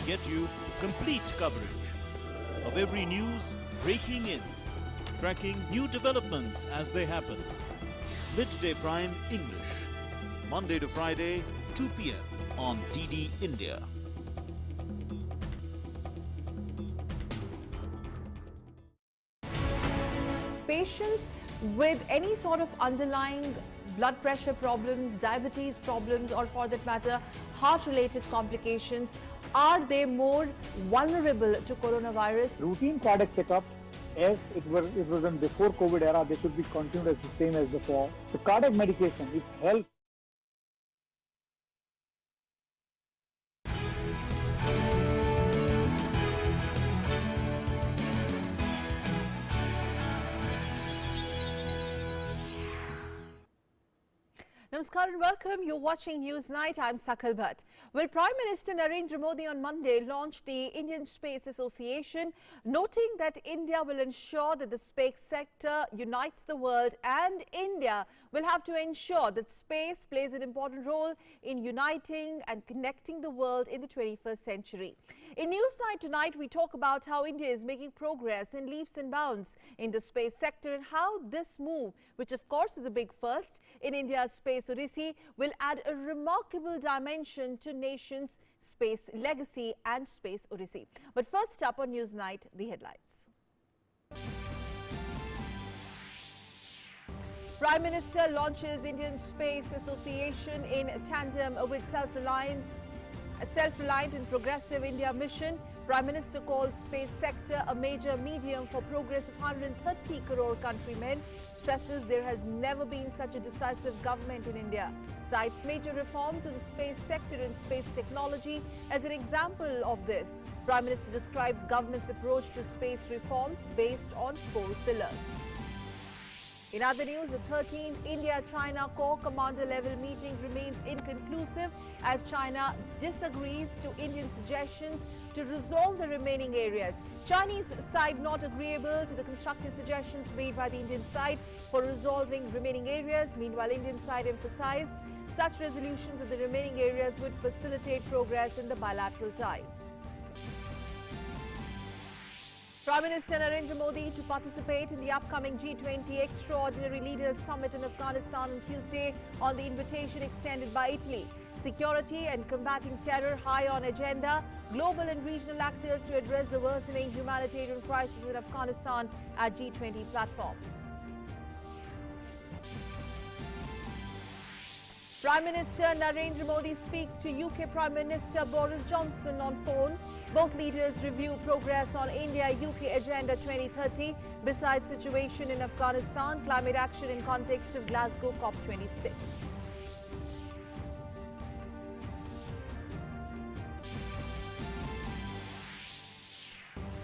get you complete coverage of every news breaking in, tracking new developments as they happen. Midday Prime English, Monday to Friday, 2 p.m. on DD India. Patients with any sort of underlying blood pressure problems, diabetes problems, or for that matter, heart-related complications, are they more vulnerable to coronavirus? Routine cardiac checkups, as it was done before COVID era, they should be continued as the same as before. The cardiac medication, it helps. Namaskar and welcome. You're watching News Night. I'm Sakal Bhatt. Well, Prime Minister Narendra Modi on Monday launched the Indian Space Association, noting that India will ensure that the space sector unites the world, and India will have to ensure that space plays an important role in uniting and connecting the world in the 21st century. In News Night tonight, we talk about how India is making progress in leaps and bounds in the space sector and how this move, which of course is a big first in India's space odyssey, will add a remarkable dimension to nation's space legacy and space odyssey. But first up on News Night, the headlines. Prime Minister launches Indian Space Association in tandem with self-reliant and progressive India mission. Prime Minister calls space sector a major medium for progress of 130 crore countrymen. Stresses there has never been such a decisive government in India. Cites major reforms in the space sector and space technology as an example of this. Prime Minister describes government's approach to space reforms based on 4 pillars. In other news, the 13th India-China Corps Commander level meeting remains inconclusive as China disagrees to Indian suggestions to resolve the remaining areas. Chinese side not agreeable to the constructive suggestions made by the Indian side for resolving remaining areas. Meanwhile, Indian side emphasized such resolutions of the remaining areas would facilitate progress in the bilateral ties. Prime Minister Narendra Modi to participate in the upcoming G20 Extraordinary Leaders Summit in Afghanistan on Tuesday on the invitation extended by Italy. Security and combating terror high on agenda. Global and regional actors to address the worsening humanitarian crisis in Afghanistan at G20 platform. Prime Minister Narendra Modi speaks to UK Prime Minister Boris Johnson on phone. Both leaders review progress on India-UK Agenda 2030, besides situation in Afghanistan, climate action in context of Glasgow COP26.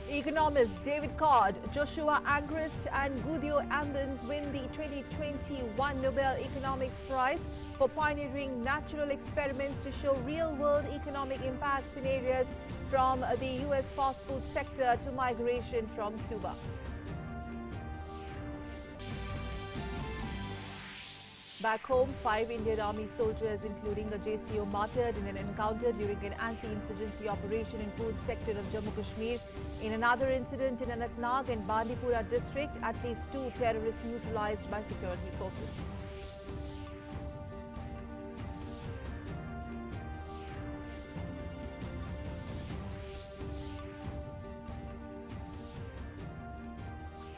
Economists David Card, Joshua Angrist and Guido Ambens win the 2021 Nobel Economics Prize for pioneering natural experiments to show real-world economic impacts in areas from the US fast food sector to migration from Cuba. Back home, 5 Indian Army soldiers, including a JCO, martyred in an encounter during an anti-insurgency operation in Poonch sector of Jammu Kashmir. In another incident in Anantnag and Bandipora district, at least 2 terrorists neutralized by security forces.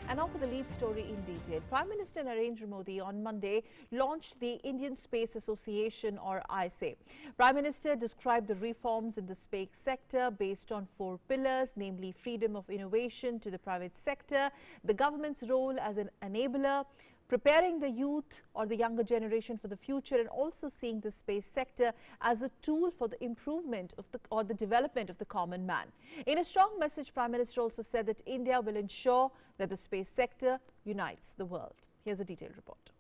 And now for the lead story in detail. Prime Minister Narendra Modi on Monday launched the Indian Space Association, or ISA. Prime Minister described the reforms in the space sector based on 4 pillars, namely freedom of innovation to the private sector, the government's role as an enabler, preparing the youth or the younger generation for the future, and also seeing the space sector as a tool for the improvement of the development of the common man. In a strong message, Prime Minister also said that India will ensure that the space sector unites the world. Here's a detailed report.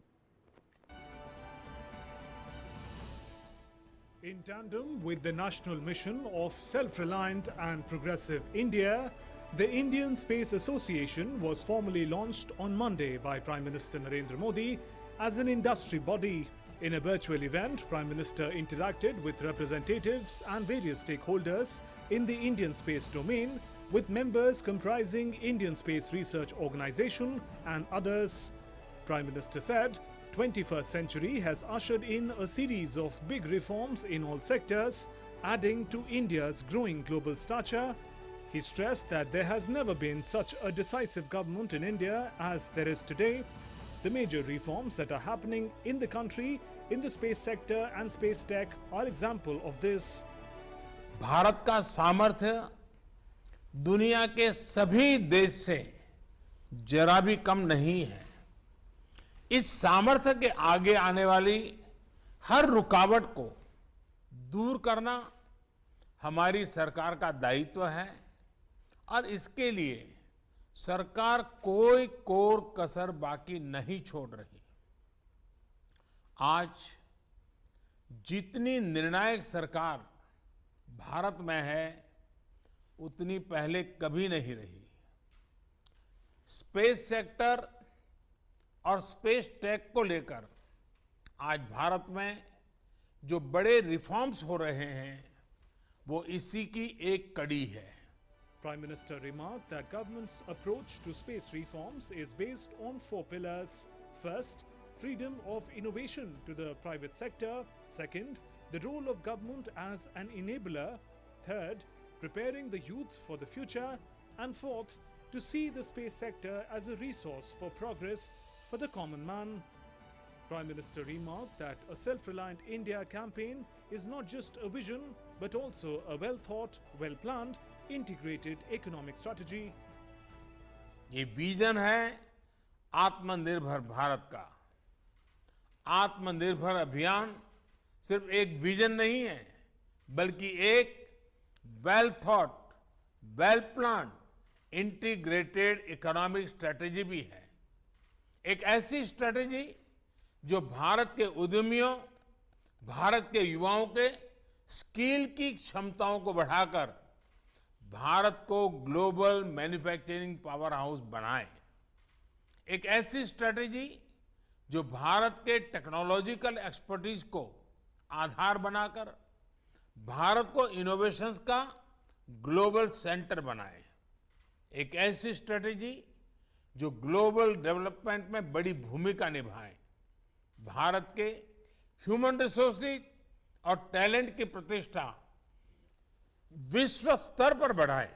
In tandem with the national mission of self-reliant and progressive India, the Indian Space Association was formally launched on Monday by Prime Minister Narendra Modi as an industry body. In a virtual event, Prime Minister interacted with representatives and various stakeholders in the Indian space domain, with members comprising Indian Space Research Organization and others. Prime Minister said, 21st century has ushered in a series of big reforms in all sectors, adding to India's growing global stature. He stressed that there has never been such a decisive government in India as there is today. The major reforms that are happening in the country in the space sector and space tech are example of this. Bharat का सामर्थ्य दुनिया के सभी देश से जरा भी कम नहीं है। इस सामर्थ्य के आगे आने वाली हर रुकावट को दूर करना हमारी सरकार का दायित्व है और इसके लिए सरकार कोई कोर कसर बाकी नहीं छोड़ रही। आज जितनी निर्णायक सरकार भारत में है उतनी पहले कभी नहीं रही। स्पेस सेक्टर और स्पेस टेक को लेकर आज भारत में जो बड़े रिफॉर्म्स हो रहे हैं वो इसी की एक कड़ी है। Prime Minister remarked that government's approach to space reforms is based on 4 pillars. First, freedom of innovation to the private sector. Second, the role of government as an enabler. Third, preparing the youth for the future. And fourth, to see the space sector as a resource for progress for the common man. Prime Minister remarked that a self-reliant India campaign is not just a vision, but also a well-thought, well-planned, integrated economic strategy. ये vision है आत्मनिर्भर भारत का। आत्मनिर्भर अभियान सिर्फ एक vision नहीं है, बल्कि एक well thought, well planned, integrated economic strategy भी है। एक ऐसी स्ट्रेटेजी जो भारत के उद्यमियों, भारत के युवाओं के स्किल की क्षमताओं को बढ़ाकर भारत को ग्लोबल मैन्युफैक्चरिंग पावर हाउस बनाए। एक ऐसी स्ट्रेटेजी जो भारत के टेक्नोलॉजिकल एक्सपर्टीज को आधार बनाकर भारत को इनोवेशंस का ग्लोबल सेंटर बनाए। एक ऐसी स्ट्रेटेजी जो ग्लोबल डेवलपमेंट में बड़ी भूमिका निभाए, भारत के ह्यूमन रिसोर्सेज और टैलेंट की प्रतिष्ठा विश्व स्तर पर बढ़ाए।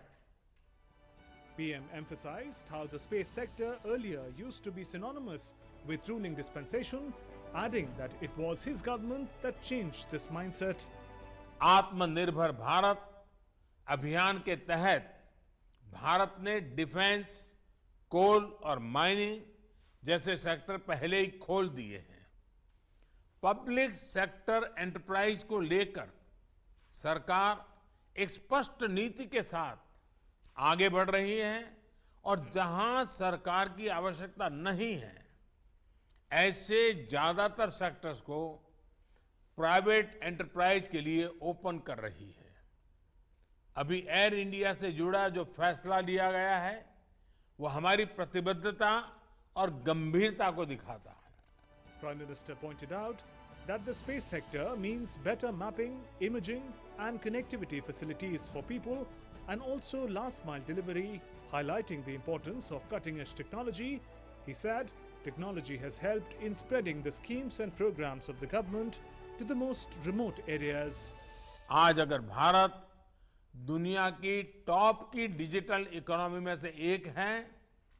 PM emphasized how the space sector earlier used to be synonymous with ruling dispensation, adding that it was his government that changed this mindset. आत्मनिर्भर भारत अभियान के तहत भारत ने डिफेंस, कोल और माइनिंग जैसे सेक्टर पहले ही खोल दिए हैं। पब्लिक सेक्टर एंटरप्राइज को लेकर सरकार एक स्पष्ट नीति के साथ आगे बढ़ रही है और जहां सरकार की आवश्यकता नहीं है, ऐसे ज्यादातर सेक्टर्स को प्राइवेट एंटरप्राइज के लिए ओपन कर रही है। अभी एयर इंडिया से जुड़ा जो फैसला लिया गया है वो हमारी प्रतिबद्धता और गंभीरता को दिखाता है। Prime Minister pointed out that the space sector means better mapping, imaging and connectivity facilities for people and also last mile delivery, highlighting the importance of cutting edge technology. He said technology has helped in spreading the schemes and programs of the government to the most remote areas. आज अगर भारत दुनिया की top की digital economy में से एक है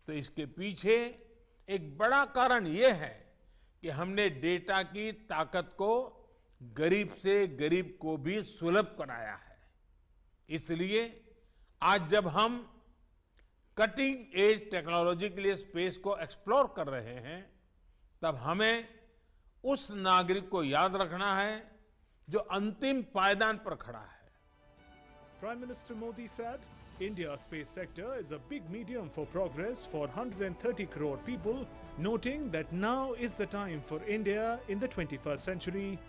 तो इसके पीछे एक बड़ा कारण यह है कि हमने डेटा की ताकत को गरीब से गरीब को भी सुलभ कराया है। इसलिए आज जब हम कटिंग एज टेक्नोलॉजी के लिए स्पेस को एक्सप्लोर कर रहे हैं, तब हमें उस नागरिक को याद रखना है जो अंतिम पायदान पर खड़ा है। Prime Minister Modi said, India's space sector is a big medium for progress for 130 crore people, noting that now is the time for India in the 21st century.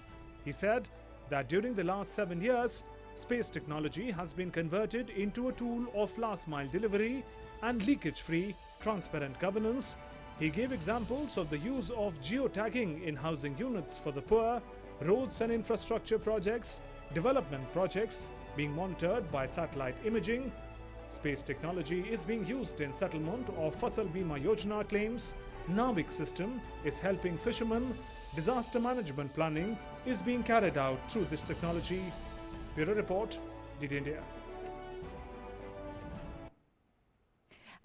He said that during the last 7 years, space technology has been converted into a tool of last mile delivery and leakage-free, transparent governance. He gave examples of the use of geotagging in housing units for the poor, roads and infrastructure projects, development projects being monitored by satellite imaging. Space technology is being used in settlement of Fasal Bima Yojana claims. Navik system is helping fishermen. Disaster management planning is being carried out through this technology. Bureau Report, DD India.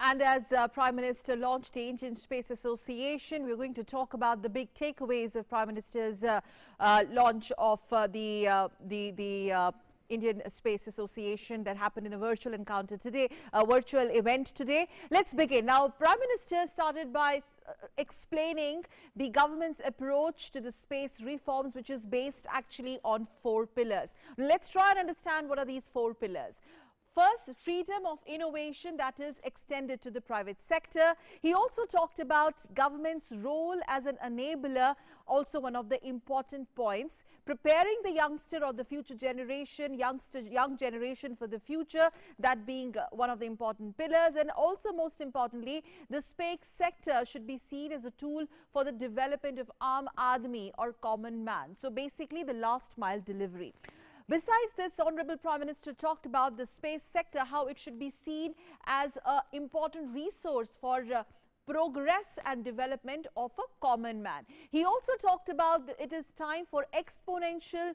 And as Prime Minister launched the Indian Space Association, we're going to talk about the big takeaways of Prime Minister's launch of the Indian Space Association that happened in a virtual encounter today, a virtual event today. Let's begin. Now, Prime Minister started by explaining the government's approach to the space reforms, which is based actually on 4 pillars. Let's try and understand what are these 4 pillars. First, freedom of innovation that is extended to the private sector. He also talked about government's role as an enabler, also one of the important points. Preparing the youngster or the future generation, young generation for the future, that being one of the important pillars. And also, most importantly, the space sector should be seen as a tool for the development of Aam Aadmi or common man. So basically, the last mile delivery. Besides this, Honorable Prime Minister talked about the space sector, how it should be seen as an important resource for progress and development of a common man. He also talked about it is time for exponential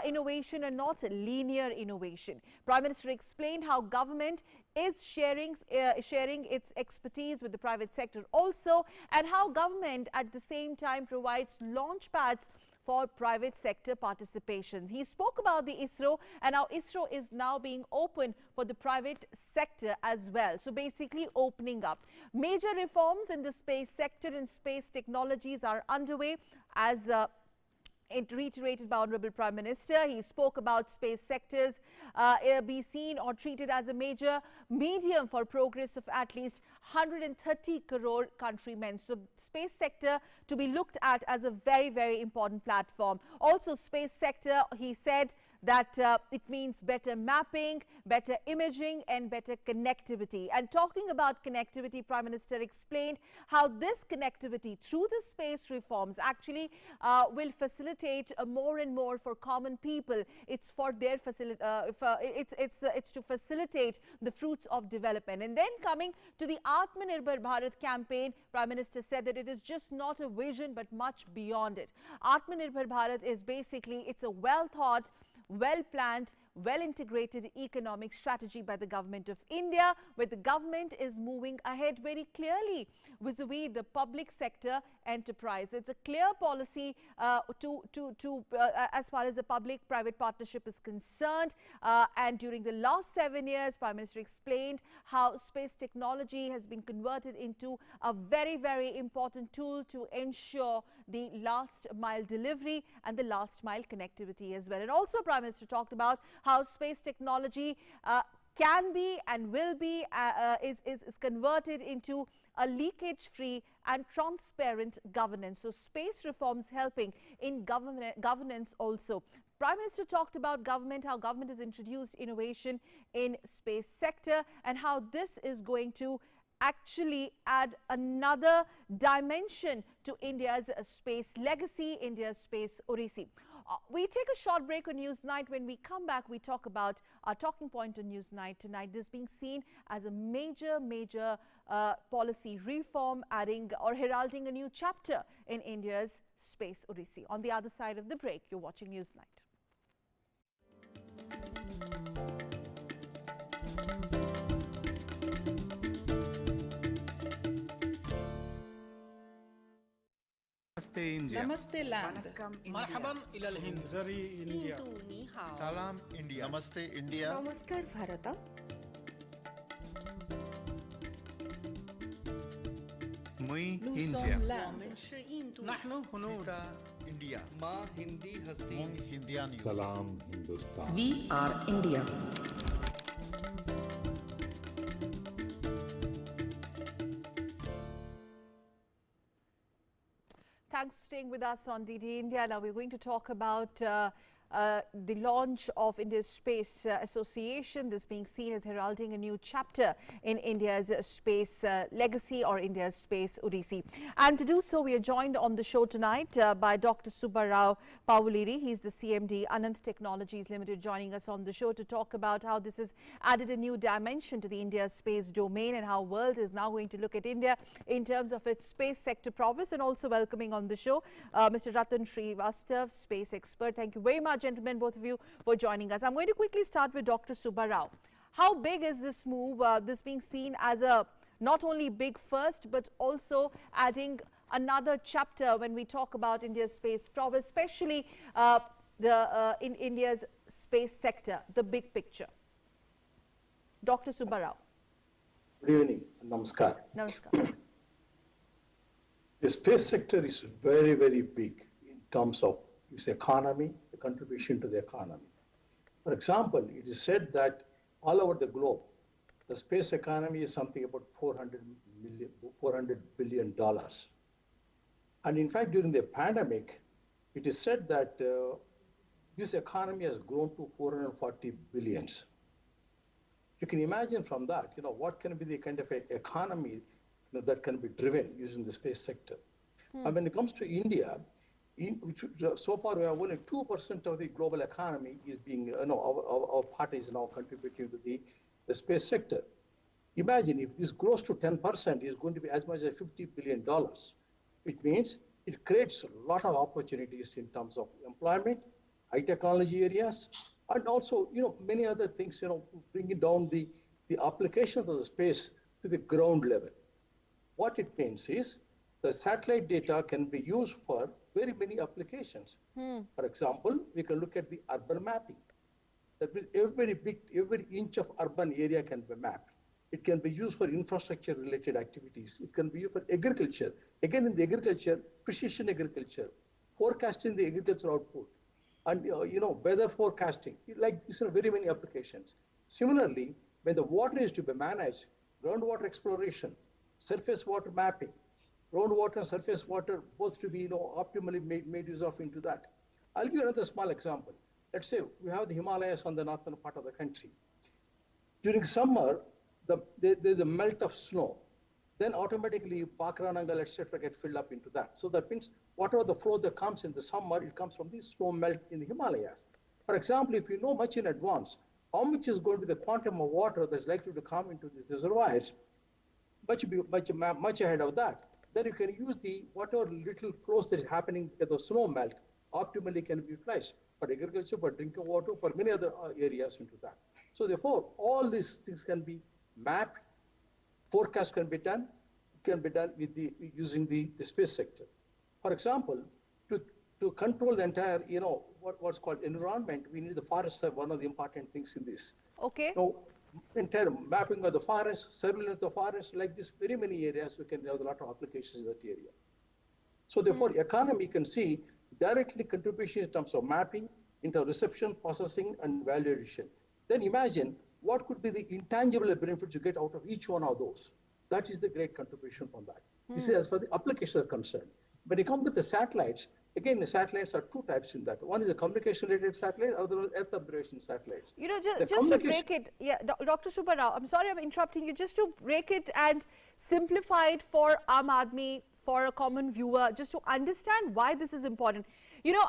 innovation and not linear innovation. Prime Minister explained how government is sharing its expertise with the private sector also, and how government at the same time provides launch pads for private sector participation. He spoke about the ISRO and how ISRO is now being open for the private sector as well. So basically opening up. Major reforms in the space sector and space technologies are underway as it reiterated by Honorable Prime Minister. He spoke about space sectors be seen or treated as a major medium for progress of at least 130 crore countrymen. So space sector to be looked at as a very, very important platform. Also space sector, he said, that it means better mapping, better imaging and better connectivity. And talking about connectivity, Prime Minister explained how this connectivity through the space reforms actually will facilitate more and more for common people. It's for their it's to facilitate the fruits of development. And then coming to the Atmanirbhar Bharat campaign, Prime Minister said that it is just not a vision but much beyond it. Atmanirbhar Bharat is basically, it's a well thought, well-planned, well-integrated economic strategy by the government of India, where the government is moving ahead very clearly vis-a-vis the public sector enterprise. It's a clear policy as far as the public-private partnership is concerned. And during the last 7 years, Prime Minister explained how space technology has been converted into a very, very important tool to ensure the last mile delivery and the last mile connectivity as well. And also Prime Minister talked about how space technology can be and will be is converted into a leakage-free and transparent governance. So space reforms helping in governance also. Prime Minister talked about government, how government has introduced innovation in space sector and how this is going to actually add another dimension to India's space legacy, India's space odyssey. We take a short break on Newsnight. When we come back, we talk about our talking point on Newsnight tonight. This being seen as a major policy reform, adding or heralding a new chapter in India's space odyssey. On the other side of the break, you're watching Newsnight. Namaste India. Namaste land. Marhaban ila al-Hind. Zari India. Salam India. Namaste India. Namaskar Bharata. Mui Nous India. sommes land. Nahnu hunud. India. माँ हिंदी हस्ती Mung Hindian. Salam Hindustan. We are India. Thanks for staying with us on DD India. Now we're going to talk about the launch of India's Space Association, this being seen as heralding a new chapter in India's space legacy or India's space odyssey. And to do so, we are joined on the show tonight by Dr. Subbarao Pavuliri. He's the CMD, Anant Technologies Limited, joining us on the show to talk about how this has added a new dimension to the India's space domain and how world is now going to look at India in terms of its space sector prowess. And also welcoming on the show Mr. Ratan Srivastav, space expert. Thank you very much, gentlemen, both of you, for joining us. I'm going to quickly start with Dr. Subbarao. How big is this move, this being seen as a not only big first, but also adding another chapter when we talk about India's space prowess, especially in India's space sector, the big picture? Dr. Subbarao. Good evening. Namaskar. Namaskar. The space sector is very, very big in terms of its economy, the contribution to the economy. For example, it is said that all over the globe, the space economy is something about $400 billion. And in fact, during the pandemic, it is said that this economy has grown to 440 billions. You can imagine from that, what can be the kind of economy that can be driven using the space sector. And when it comes to India, so far we have only 2% of the global economy is being, our part is now contributing to the space sector. Imagine if this grows to 10%, it's going to be as much as $50 billion, which means it creates a lot of opportunities in terms of employment, high technology areas, and also, many other things, bringing down the applications of the space to the ground level. What it means is the satellite data can be used for very many applications. For example, we can look at the urban mapping. That means every inch of urban area can be mapped. It can be used for infrastructure related activities. It can be used for agriculture. Again, in the agriculture, precision agriculture, forecasting the agricultural output, and weather forecasting. Like these are very many applications. Similarly, when the water is to be managed, groundwater exploration, surface water mapping, groundwater and surface water both to be optimally made use of into that. I'll give you another small example. Let's say we have the Himalayas on the northern part of the country. During summer, there's a melt of snow. Then automatically Pakranangal, etc. get filled up into that. So that means whatever the flow that comes in the summer, it comes from the snow melt in the Himalayas. For example, if you know much in advance, how much is going to be the quantum of water that's likely to come into these reservoirs, much ahead of that, then you can use the whatever little flows that is happening at the snow melt optimally can be utilized for agriculture, for drinking water, for many other areas into that. So therefore, all these things can be mapped, forecast can be done with using the space sector. For example, to control the entire, what's called environment, we need the forests are one of the important things in this. Okay. So entire mapping of the forest, surveillance of the forest, like this, very many areas we can have a lot of applications in that area. So therefore, economy can see directly contribution in terms of mapping, in terms of reception, processing, and value addition. Then imagine what could be the intangible benefits you get out of each one of those. That is the great contribution from that. This is as far as the applications are concerned. When you come with the satellites, again, the satellites are two types in that. One is a communication-related satellite, other one is Earth observation satellites. Just to break it, Dr. Subbarao, I'm sorry I'm interrupting you, just to break it and simplify it for Aam Aadmi, for a common viewer, just to understand why this is important.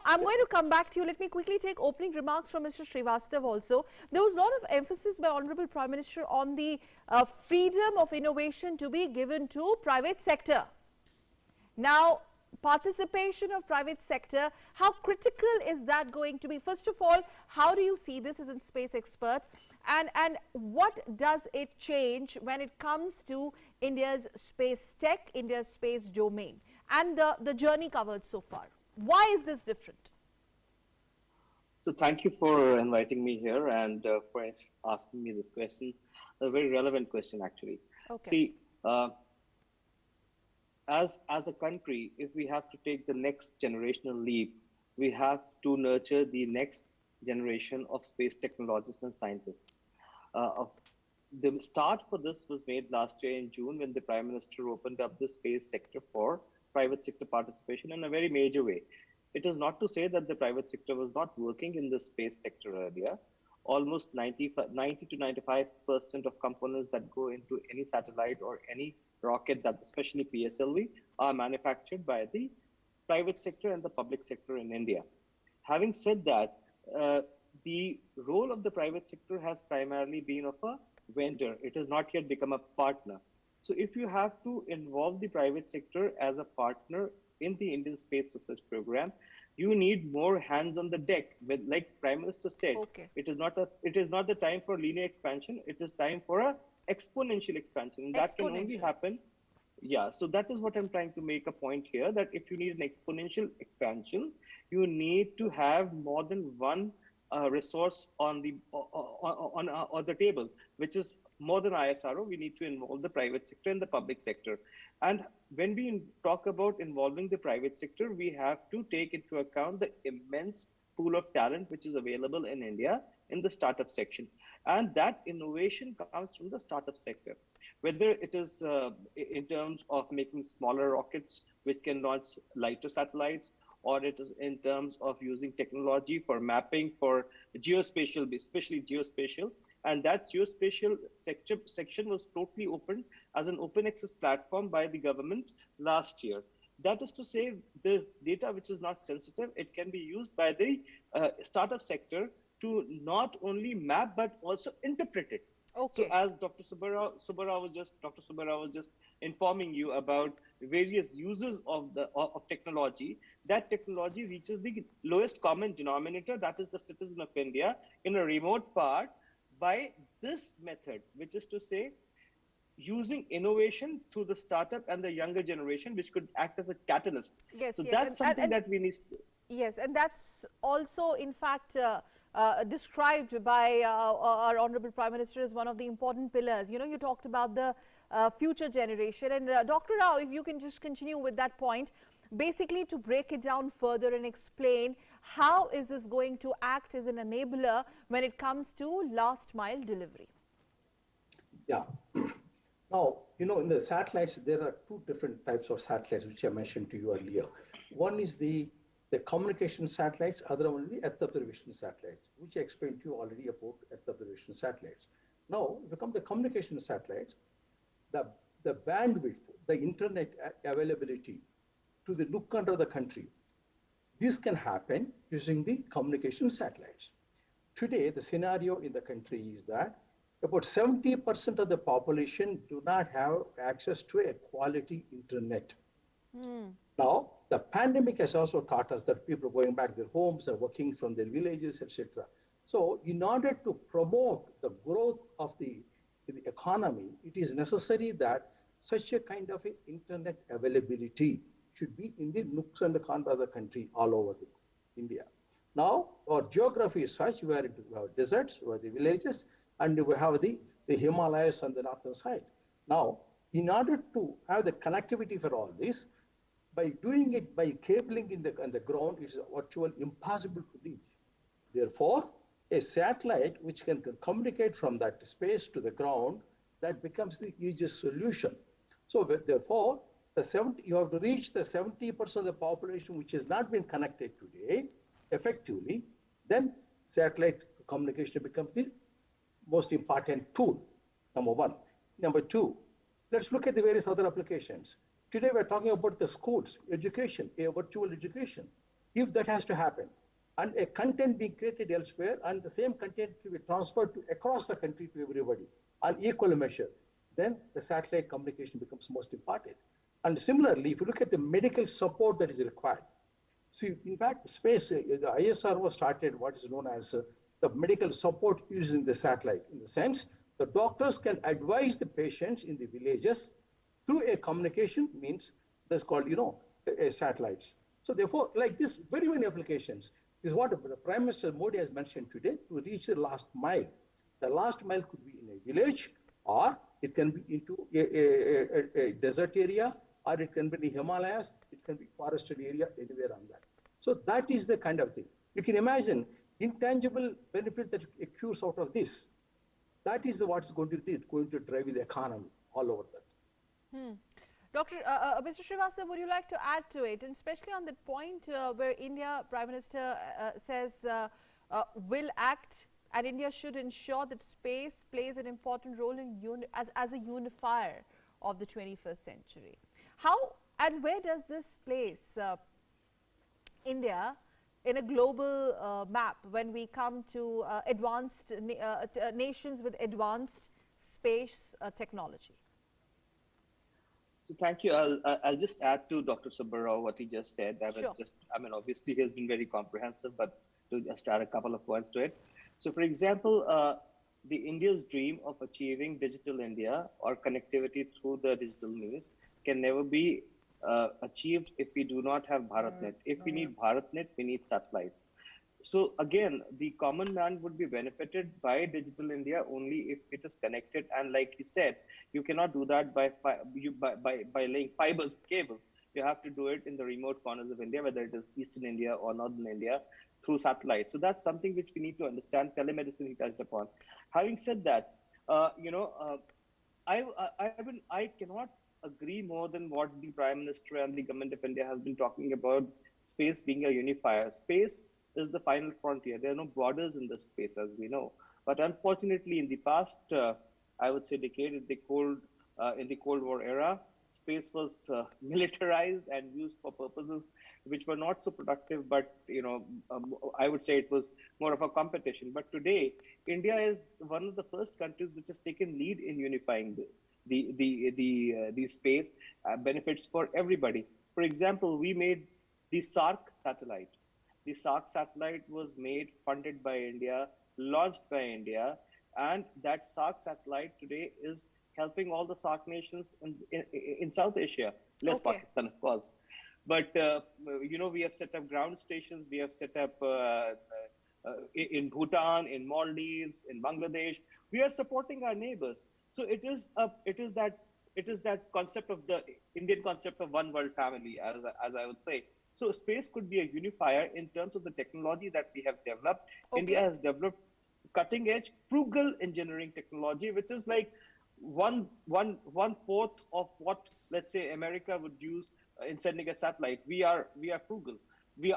I'm going to come back to you. Let me quickly take opening remarks from Mr. Srivastav also. There was a lot of emphasis by Honorable Prime Minister on the freedom of innovation to be given to private sector. Now, participation of private sector, how critical is that going to be? First of all, how do you see this as a space expert? And what does it change when it comes to India's space tech, India's space domain, and the journey covered so far? Why is this different? So thank you for inviting me here and for asking me this question. A very relevant question, actually. Okay. See, as a country, if we have to take the next generational leap, we have to nurture the next generation of space technologists and scientists. The start for this was made last year in June when the Prime Minister opened up the space sector for private sector participation in a very major way. It is not to say that the private sector was not working in the space sector earlier. Almost 90 to 95% of components that go into any satellite or any rocket, that especially PSLV, are manufactured by the private sector and the public sector in India. Having said that, the role of the private sector has primarily been of a vendor. It has not yet become a partner. So if you have to involve the private sector as a partner in the Indian Space Research Program, you need more hands on the deck. But like Prime Minister said, it is not the time for linear expansion. It is time for a exponential expansion. And that can only happen. Yeah, so that is what I'm trying to make a point here, that if you need an exponential expansion, you need to have more than one resource on the table, which is more than ISRO. We need to involve the private sector and the public sector. And when we talk about involving the private sector, we have to take into account the immense pool of talent which is available in India in the startup section. And that innovation comes from the startup sector, whether it is in terms of making smaller rockets which can launch lighter satellites, or it is in terms of using technology for mapping for geospatial, especially geospatial. And that geospatial section was totally opened as an open access platform by the government last year. That is to say, this data which is not sensitive, it can be used by the startup sector to not only map but also interpret it. So as Dr. Subbarao was just informing you about various uses of technology, that technology reaches the lowest common denominator, that is the citizen of India, in a remote part by this method, which is to say, using innovation through the startup and the younger generation, which could act as a catalyst. Yes, so yes, that's something that we need to... Yes, and that's also, in fact, described by our Honorable Prime Minister as one of the important pillars. You know, you talked about the future generation. And Dr. Rao, if you can just continue with that point, basically to break it down further and explain how is this going to act as an enabler when it comes to last mile delivery. Yeah. Now, you know, in the satellites, there are two different types of satellites, which I mentioned to you earlier. One is the communication satellites, other one is the Earth observation satellites, which I explained to you already about Earth observation satellites. Now, if you come to the communication satellites, the bandwidth, the internet availability to the nook under the country, this can happen using the communication satellites. Today, the scenario in the country is that about 70% of the population do not have access to a quality internet. Now, the pandemic has also taught us that people are going back to their homes and working from their villages, etc. So, in order to promote the growth of the economy, it is necessary that such a kind of a internet availability should be in the nooks and the corners of the country all over India. Now, our geography is such where we have deserts, we have the villages, and we have the Himalayas on the northern side. Now, in order to have the connectivity for all this, by doing it by cabling on the ground, it is virtually impossible to reach. Therefore, a satellite which can communicate from that space to the ground, that becomes the easiest solution. So, therefore, you have to reach the 70% of the population which has not been connected today effectively, then satellite communication becomes the most important tool, number one. Number two, let's look at the various other applications. Today we're talking about the schools, education, a virtual education. If that has to happen, and a content being created elsewhere, and the same content to be transferred across the country to everybody on equal measure, then the satellite communication becomes most important. And similarly, if you look at the medical support that is required, see, in fact, space, the ISRO started what is known as the medical support using the satellite. In the sense, the doctors can advise the patients in the villages through a communication means that's called, you know, a satellites. So therefore, like this, very many applications. This is what the Prime Minister Modi has mentioned today, to reach the last mile. The last mile could be in a village, or it can be into a desert area, or it can be the Himalayas, it can be forested area, anywhere on that. So that is the kind of thing. You can imagine intangible benefit that accrues out of this. That is what's going to drive the economy all over that. Mr. Srivastava, would you like to add to it, and especially on that point where India Prime Minister says will act, and India should ensure that space plays an important role in as a unifier of the 21st century. How and where does this place India in a global map when we come to advanced nations with advanced space technology? So thank you. I'll just add to Dr. Subbarao what he just said. I mean, obviously he has been very comprehensive, but to just add a couple of points to it. So for example, the India's dream of achieving digital India or connectivity through the digital means can never be achieved if we do not have BharatNet. If we need BharatNet, we need satellites. So again, the common man would be benefited by digital India only if it is connected. And like he said, you cannot do that by laying fibers, cables. You have to do it in the remote corners of India, whether it is Eastern India or Northern India, through satellites. So that's something which we need to understand. Telemedicine he touched upon. Having said that, I cannot agree more than what the Prime Minister and the Government of India has been talking about space being a unifier. Space is the final frontier. There are no borders in this space, as we know. But unfortunately, in the past, I would say decade, in the Cold War era, space was militarized and used for purposes which were not so productive. But I would say it was more of a competition. But today, India is one of the first countries which has taken lead in unifying the space benefits for everybody. For example, we made the SARC satellite. The SARC satellite was made, funded by India, launched by India, and that SARC satellite today is helping all the SARC nations in South Asia, less Pakistan, of course. But, we have set up ground stations, we have set up in Bhutan, in Maldives, in Bangladesh. We are supporting our neighbors. So it is that concept of the Indian concept of one world family, as I would say. So space could be a unifier in terms of the technology that we have developed. India has developed cutting edge, frugal engineering technology, which is like one fourth of what, let's say, America would use in sending a satellite. We are frugal.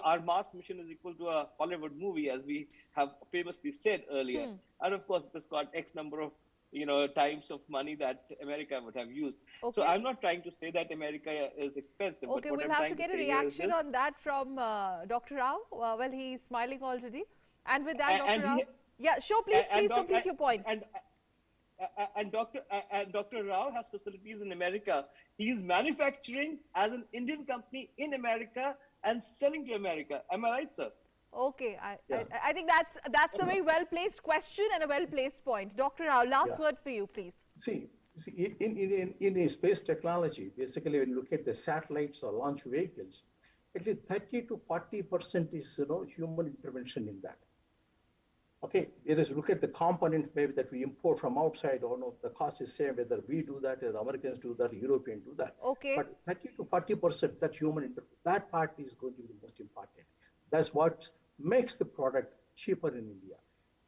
Our Mars mission is equal to a Hollywood movie, as we have famously said earlier. And of course, it has got X number of times of money that America would have used. So I'm not trying to say that America is expensive. Okay, but we'll have to get a reaction on that from Dr. Rao. Well, he's smiling already. And with that, Dr. Rao. Yeah, sure, please complete your point. And Dr. Rao has facilities in America. He's manufacturing as an Indian company in America and selling to America. Am I right, sir? Okay, I think that's a very well-placed question and a well-placed point. Dr. Rao, last word for you, please. See, in space technology, basically when you look at the satellites or launch vehicles, at least 30 to 40% is human intervention in that. Okay, whereas look at the component maybe that we import from outside, or no, the cost is same whether we do that, or Americans do that, Europeans do that. Okay. But 30 to 40% that that part is going to be the most important. That's what makes the product cheaper in India.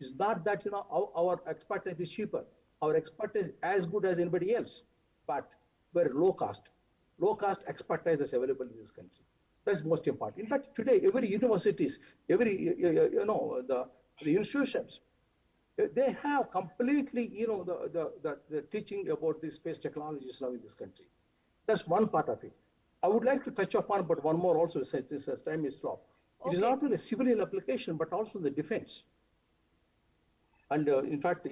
It's not that our expertise is cheaper. Our expertise is as good as anybody else, but we're low cost expertise is available in this country. That's most important. In fact, today every universities, every the institutions, they have completely the teaching about the space technologies now in this country. That's one part of it. I would like to touch upon, but one more also, as time is slow. It is not only a civilian application, but also the defense. And in fact,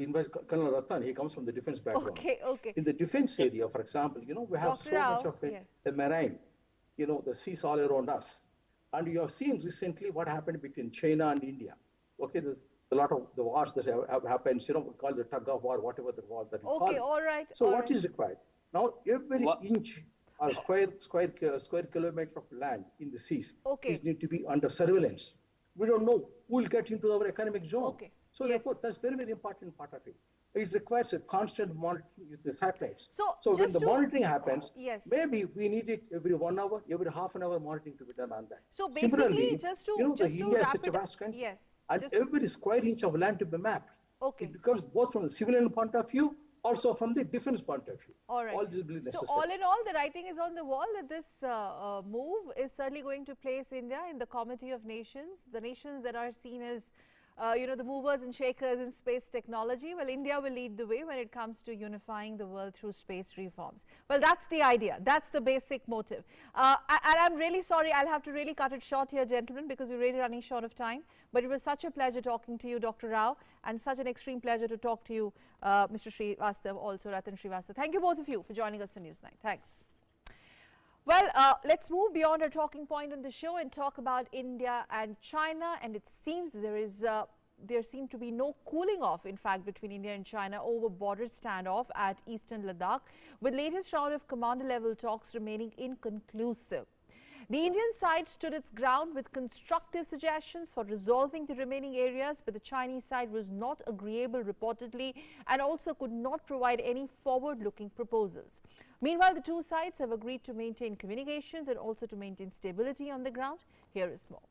Colonel Ratan, he comes from the defense background. Okay. In the defense area, for example, we have so much of the marine, the seas all around us. And you have seen recently what happened between China and India. Okay, there's a lot of the wars that have happened, we call the tug of war, whatever the war that we call it. All right. So what is required? Now, every inch or square kilometer of land in the seas is need to be under surveillance. We don't know who will get into our economic zone. So therefore, that's very, very important part of it. It requires a constant monitoring with the satellites. So when the monitoring happens, maybe we need it every 1 hour, every half an hour monitoring to be done on that. So basically, similarly, just to India is such a vast country. And every square inch of land to be mapped. It becomes both from the civilian point of view also from the defense point of view. All right. All this will be necessary. So all in all, the writing is on the wall that this move is certainly going to place India in the comity of nations, the nations that are seen as the movers and shakers in space technology. Well, India will lead the way when it comes to unifying the world through space reforms. Well, that's the idea. That's the basic motive. And I'm really sorry. I'll have to really cut it short here, gentlemen, because we're really running short of time. But it was such a pleasure talking to you, Dr. Rao, and such an extreme pleasure to talk to you, Mr. Srivastav, also Ratan Srivastav. Thank you both of you for joining us on Newsnight. Thanks. Well, let's move beyond our talking point on the show and talk about India and China. And it seems there seemed to be no cooling off, in fact, between India and China over border standoff at eastern Ladakh, with latest round of commander-level talks remaining inconclusive. The Indian side stood its ground with constructive suggestions for resolving the remaining areas, but the Chinese side was not agreeable reportedly and also could not provide any forward-looking proposals. Meanwhile, the two sides have agreed to maintain communications and also to maintain stability on the ground. Here is more.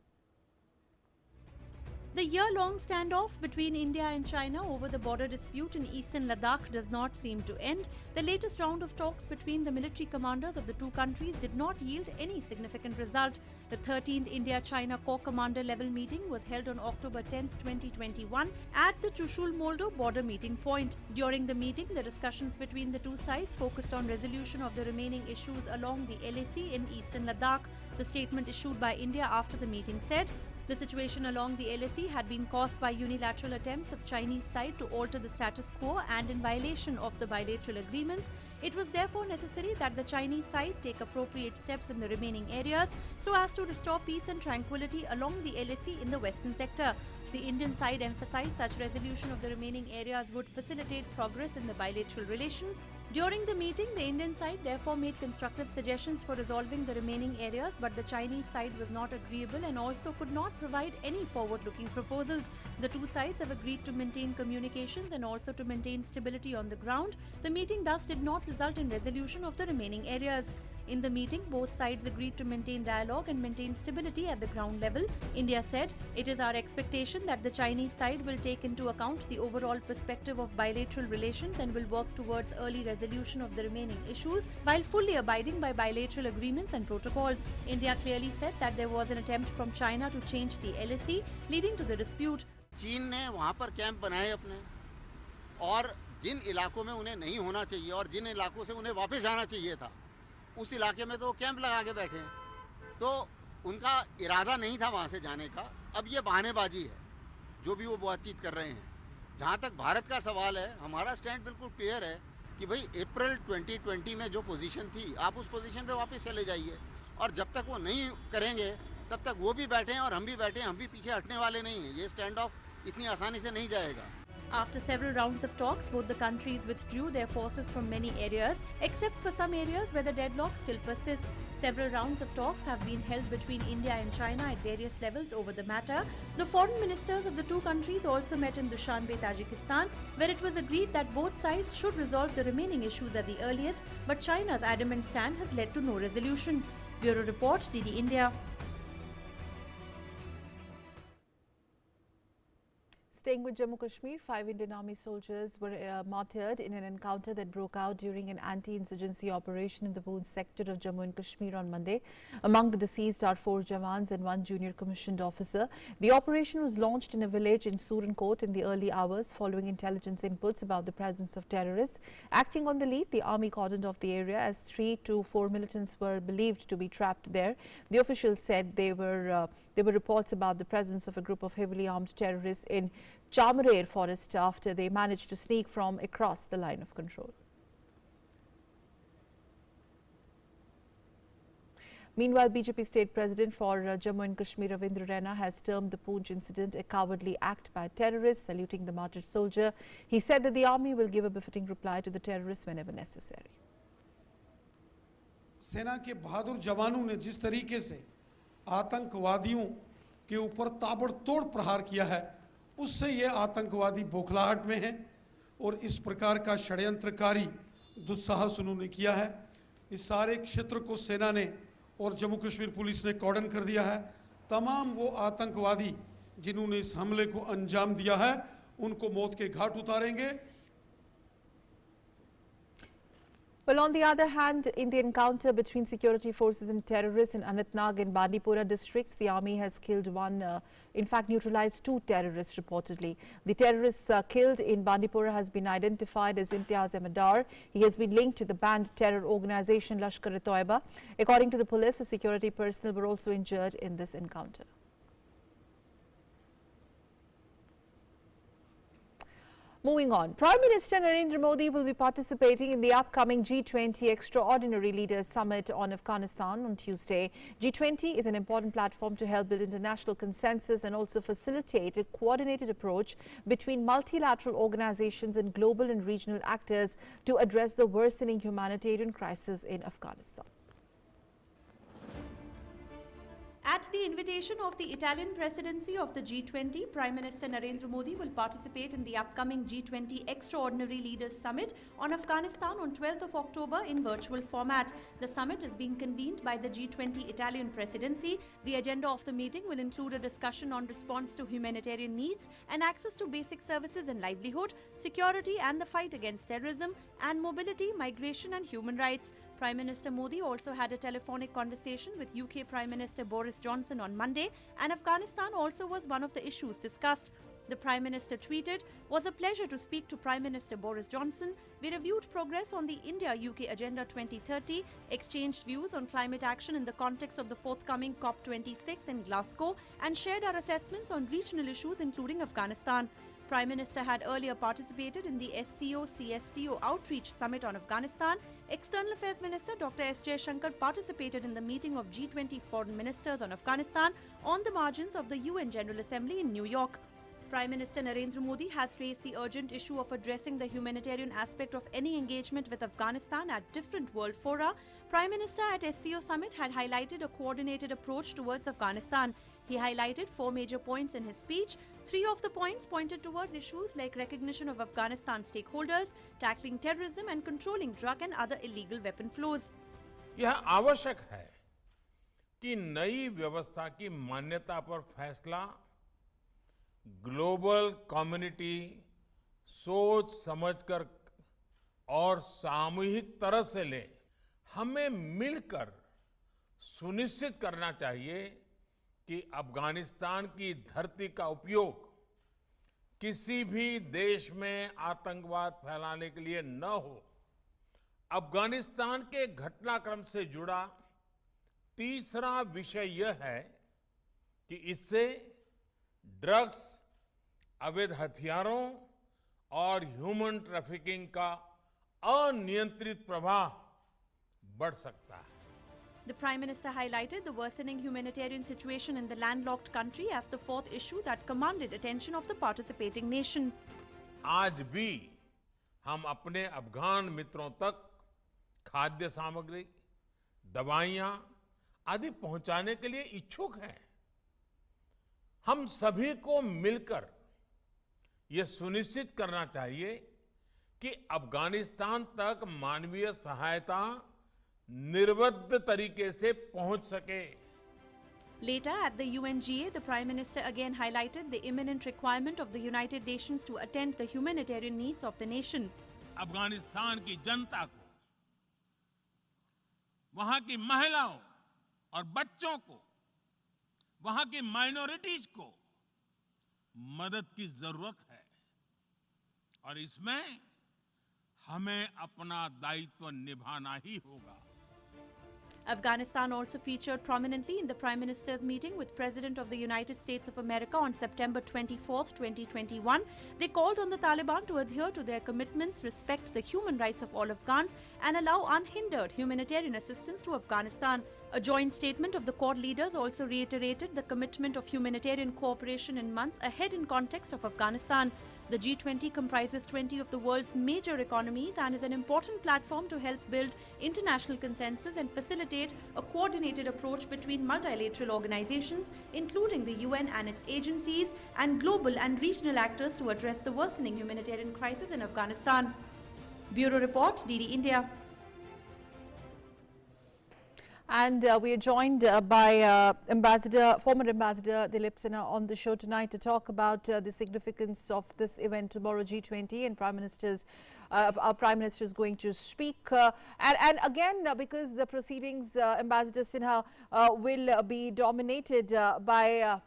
The year-long standoff between India and China over the border dispute in eastern Ladakh does not seem to end. The latest round of talks between the military commanders of the two countries did not yield any significant result. The 13th India-China Corps Commander level meeting was held on October 10, 2021 at the Chushul-Moldo border meeting point. During the meeting, the discussions between the two sides focused on resolution of the remaining issues along the LAC in eastern Ladakh. The statement issued by India after the meeting said, the situation along the LAC had been caused by unilateral attempts of Chinese side to alter the status quo and in violation of the bilateral agreements. It was therefore necessary that the Chinese side take appropriate steps in the remaining areas so as to restore peace and tranquility along the LAC in the western sector. The Indian side emphasized such resolution of the remaining areas would facilitate progress in the bilateral relations. During the meeting, the Indian side therefore made constructive suggestions for resolving the remaining areas, but the Chinese side was not agreeable and also could not provide any forward-looking proposals. The two sides have agreed to maintain communications and also to maintain stability on the ground. The meeting thus did not result in resolution of the remaining areas. In the meeting, both sides agreed to maintain dialogue and maintain stability at the ground level. India said, it is our expectation that the Chinese side will take into account the overall perspective of bilateral relations and will work towards early resolution of the remaining issues while fully abiding by bilateral agreements and protocols. India clearly said that there was an attempt from China to change the LAC, leading to the dispute. चीन ने वहाँ पर camp बनाए अपने और जिन इलाकों में उन्हें नहीं होना चाहिए और जिन इलाकों से उन्हें वापस आना चाहिए था उस इलाके में तो वो कैंप लगा के बैठे हैं तो उनका इरादा नहीं था वहाँ से जाने का। अब ये बहानेबाजी है जो भी वो बातचीत कर रहे हैं। जहाँ तक भारत का सवाल है, हमारा स्टैंड बिल्कुल क्लियर है कि भाई अप्रैल 2020 में जो पोजीशन थी आप उस पोजीशन पे वापस चले जाइए और जब तक वो नहीं करेंगे तब तक वो भी बैठे हैं और हम भी बैठे हैं, हम भी पीछे हटने वाले नहीं हैं। ये स्टैंड ऑफ इतनी आसानी से नहीं जाएगा। After several rounds of talks, both the countries withdrew their forces from many areas, except for some areas where the deadlock still persists. Several rounds of talks have been held between India and China at various levels over the matter. The foreign ministers of the two countries also met in Dushanbe, Tajikistan, where it was agreed that both sides should resolve the remaining issues at the earliest, but China's adamant stand has led to no resolution. Bureau Report, DD India. Staying with Jammu Kashmir, 5 Indian Army soldiers were martyred in an encounter that broke out during an anti-insurgency operation in the Poonch sector of Jammu and Kashmir on Monday. Among the deceased are 4 Jawans and 1 junior commissioned officer. The operation was launched in a village in Surankot in the early hours following intelligence inputs about the presence of terrorists. Acting on the lead, the army cordoned off the area as 3 to 4 militants were believed to be trapped there. The officials said there were reports about the presence of a group of heavily armed terrorists in Chamrair forest after they managed to sneak from across the line of control. Meanwhile, BJP State President for Jammu and Kashmir, Ravindra Raina, has termed the Poonch incident a cowardly act by terrorists, saluting the martyred soldier. He said that the army will give a befitting reply to the terrorists whenever necessary. सेना के बहादुर जवानों ने जिस तरीके से आतंकवादियों के ऊपर ताबड़तोड़ प्रहार किया है, उससे ये आतंकवादी बौखलाहट में हैं और इस प्रकार का षड्यंत्रकारी दुस्साहस उन्होंने किया है। इस सारे क्षेत्र को सेना ने और जम्मू कश्मीर पुलिस ने कॉर्डन कर दिया है। तमाम वो आतंकवादी जिन्होंने इस हमले को अंजाम दिया है, उनको मौत के घाट उतारेंगे। Well, on the other hand, in the encounter between security forces and terrorists in Anantnag and Bandipora districts, the army has killed in fact neutralized 2 terrorists reportedly. The terrorist killed in Bandipora has been identified as Imtiaz Ahmadar. He has been linked to the banned terror organization Lashkar-e-Toiba. According to the police, the security personnel were also injured in this encounter. Moving on, Prime Minister Narendra Modi will be participating in the upcoming G20 Extraordinary Leaders Summit on Afghanistan on Tuesday. G20 is an important platform to help build international consensus and also facilitate a coordinated approach between multilateral organizations and global and regional actors to address the worsening humanitarian crisis in Afghanistan. At the invitation of the Italian presidency of the G20, Prime Minister Narendra Modi will participate in the upcoming G20 Extraordinary Leaders Summit on Afghanistan on 12th of October in virtual format. The summit is being convened by the G20 Italian presidency. The agenda of the meeting will include a discussion on response to humanitarian needs and access to basic services and livelihood, security and the fight against terrorism, and mobility, migration and human rights. Prime Minister Modi also had a telephonic conversation with UK Prime Minister Boris Johnson on Monday, and Afghanistan also was one of the issues discussed. The Prime Minister tweeted, "Was a pleasure to speak to Prime Minister Boris Johnson. We reviewed progress on the India-UK Agenda 2030, exchanged views on climate action in the context of the forthcoming COP26 in Glasgow, and shared our assessments on regional issues including Afghanistan." Prime Minister had earlier participated in the SCO-CSTO Outreach Summit on Afghanistan. External Affairs Minister Dr. S. Jaishankar participated in the meeting of G20 foreign ministers on Afghanistan on the margins of the UN General Assembly in New York. Prime Minister Narendra Modi has raised the urgent issue of addressing the humanitarian aspect of any engagement with Afghanistan at different world fora. Prime Minister at SCO Summit had highlighted a coordinated approach towards Afghanistan. He highlighted 4 major points in his speech. 3 of the points pointed towards issues like recognition of Afghanistan stakeholders, tackling terrorism and controlling drug and other illegal weapon flows. यह आवश्यक है कि नई व्यवस्था की मान्यता पर फैसला ग्लोबल कम्युनिटी सोच समझकर और सामूहिक तरह से ले। हमें मिलकर सुनिश्चित करना चाहिए कि अफगानिस्तान की धरती का उपयोग किसी भी देश में आतंकवाद फैलाने के लिए न हो। अफगानिस्तान के घटनाक्रम से जुड़ा तीसरा विषय यह है कि इससे ड्रग्स, अवैध हथियारों और ह्यूमन ट्रैफिकिंग का अनियंत्रित प्रवाह बढ़ सकता है। The Prime Minister highlighted the worsening humanitarian situation in the landlocked country as the 4th issue that commanded attention of the participating nation. आज भी हम अपने अफगान मित्रों तक खाद्य सामग्री, दवाइयां आदि पहुंचाने के लिए इच्छुक हैं। हम सभी को मिलकर यह सुनिश्चित करना चाहिए कि अफगानिस्तान तक मानवीय सहायता निर्विघ्न तरीके से पहुंच सके। Later at the UNGA, the Prime Minister again highlighted the imminent requirement of the United Nations to attend the humanitarian needs of the nation. Afghanistan की जनता को, वहां की महिलाओं और बच्चों को, वहां की माइनॉरिटीज को मदद की जरूरत है और इसमें हमें अपना दायित्व निभाना ही होगा। Afghanistan also featured prominently in the Prime Minister's meeting with President of the United States of America on September 24, 2021. They called on the Taliban to adhere to their commitments, respect the human rights of all Afghans, and allow unhindered humanitarian assistance to Afghanistan. A joint statement of the Quad leaders also reiterated the commitment of humanitarian cooperation in months ahead in context of Afghanistan. The G20 comprises 20 of the world's major economies and is an important platform to help build international consensus and facilitate a coordinated approach between multilateral organizations, including the UN and its agencies, and global and regional actors to address the worsening humanitarian crisis in Afghanistan. Bureau Report, DD India. And we are joined by former Ambassador Dilip Sinha on the show tonight to talk about the significance of this event tomorrow, G20, and our Prime Minister is going to speak. And again, because the proceedings, Ambassador Sinha, will be dominated by